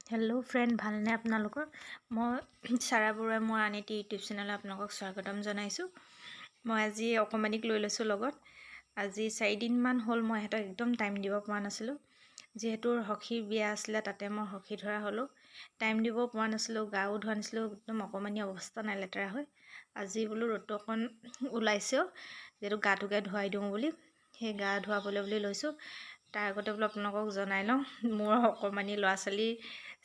Hello' friend, ভালনে আপোনালোকৰ? মই চাৰা বৰুৱাই মোৰ আন এটি ইউটিউব চেনেলত আপোনালোকক স্বাগতম জনাইছোঁ। মই আজি অকমানিক লৈ লৈছোঁ লগত। আজি 4 দিনমান হ'ল মই সিহঁতক একদম টাইম দিব পৰা নাছিলোঁ। যিহেতু সখীৰ বিয়া আছিলে, তাতে মই সখী ধৰা হ'লোঁ। টাইম দিব পৰা নাছিলোঁ, গাও ধোৱা নাছিলোঁ, একদম অকমানি অৱস্থা নাই, লেতেৰা হৈ। আজি বোলো ৰ'দটো অকণ ওলাইছেও, যিহেতু গাটোকে ধুৱাই দিওঁ বুলি, সেই গা ধুৱাবলৈ বুলি লৈছোঁ। তাৰ আগতে বোলো আপোনালোকক জনাই লওঁ, মোৰ অকমানি ল'ৰা ছোৱালী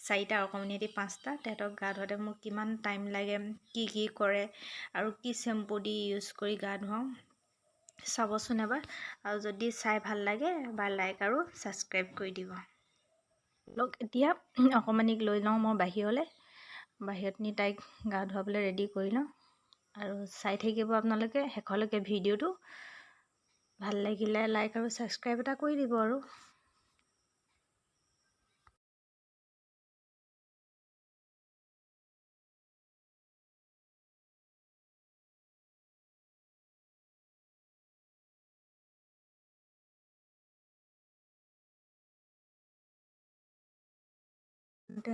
4টা, অকমানি এটি 5টা। তেহেঁতক গা ধুৱাওঁতে মোৰ কিমান টাইম লাগে, কি কৰে আৰু কি চেম্পু দি ইউজ কৰি গা ধুৱাওঁ চাবচোন এবাৰ। আৰু যদি চাই ভাল লাগে এবাৰ লাইক আৰু ছাবস্ক্ৰাইব কৰি দিব। এতিয়া অকমানিক লৈ লওঁ মই বাহিৰলৈ, বাহিৰত নি তাইক গা ধুৱাবলৈ ৰেডি কৰি লওঁ। আৰু চাই থাকিব আপোনালোকে শেষলৈকে ভিডিঅ'টো। ভাল লাগিলে লাইক আৰু ছাবস্ক্ৰাইব এটা কৰি দিব আৰু।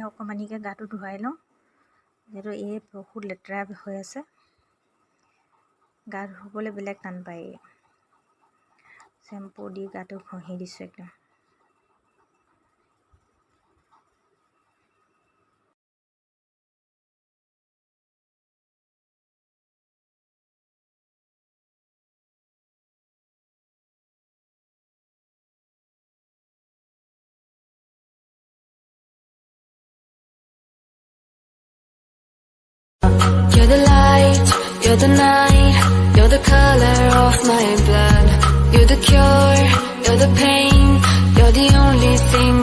অকমানিকে গাটো ধুৱাই লওঁ, যিহেতু এই বহুত লেতেৰা হৈ আছে। গা ধুবলৈ বেলেগ টান পায়। চেম্পু দি গাটো ঘঁহি দিছোঁ একদম। You're the light, you're the night, you're the color of my blood. You're the cure, you're the pain, you're the only thing